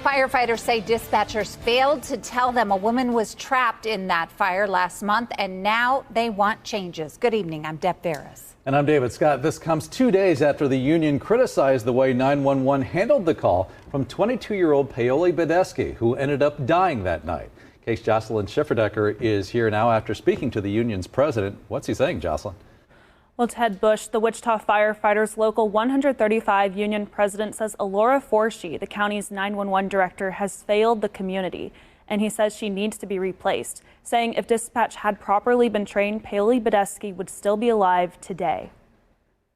Firefighters say dispatchers failed to tell them a woman was trapped in that fire last month, and now they want changes. Good evening. I'm Deb Ferris. And I'm David Scott. This comes 2 days after the union criticized the way 911 handled the call from 22-year-old Paoli Badesky, who ended up dying that night. Case Jocelyn Schifferdecker is here now after speaking to the union's president. What's he saying, Jocelyn? Well, Ted Bush, the Wichita Firefighters Local 135 union president, says Alora Forshee, the county's 911 director, has failed the community, and he says she needs to be replaced, saying if dispatch had properly been trained, Paoli Badesky would still be alive today.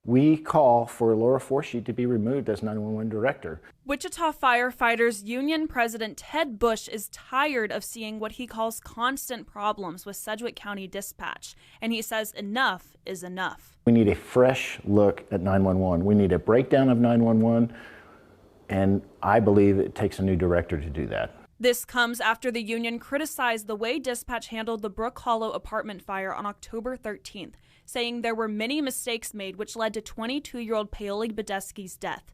We call for Alora Forshee to be removed as 911 director. Wichita Firefighters Union President Ted Bush is tired of seeing what he calls constant problems with Sedgwick County dispatch, and he says enough is enough. We need a fresh look at 911. We need a breakdown of 911, and I believe it takes a new director to do that. This comes after the union criticized the way dispatch handled the Brookhollow apartment fire on October 13th, saying there were many mistakes made which led to 22-year-old Paoli Badesky's death,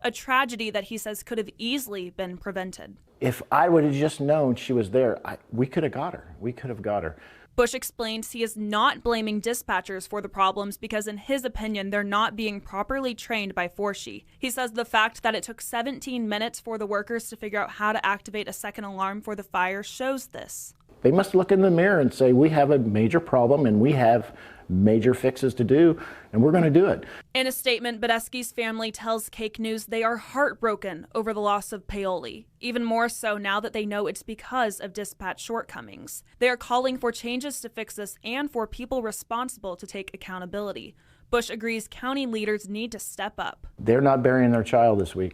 a tragedy that he says could have easily been prevented. If I would have just known she was there, we could have got her. We could have got her. Bush explains he is not blaming dispatchers for the problems because, in his opinion, they're not being properly trained by Forshee. He says the fact that it took 17 minutes for the workers to figure out how to activate a second alarm for the fire shows this. They must look in the mirror and say, we have a major problem and we have major fixes to do, and we're going to do it. In a statement, Badesky's family tells KAKE News they are heartbroken over the loss of Paoli, even more so now that they know it's because of dispatch shortcomings. They are calling for changes to fix this and for people responsible to take accountability. Bush agrees county leaders need to step up. They're not burying their child this week.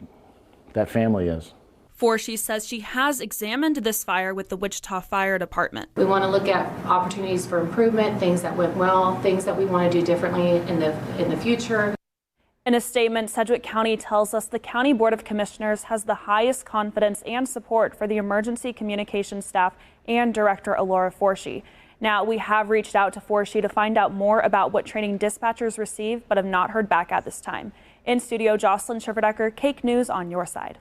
That family is. Forshee says she has examined this fire with the Wichita Fire Department. We want to look at opportunities for improvement, things that went well, things that we want to do differently in the future. In a statement, Sedgwick County tells us the County Board of Commissioners has the highest confidence and support for the emergency communications staff and Director Alora Forshee. Now, we have reached out to Forshee to find out more about what training dispatchers receive, but have not heard back at this time. In studio, Jocelyn Schifferdecker, KAKE News on your side.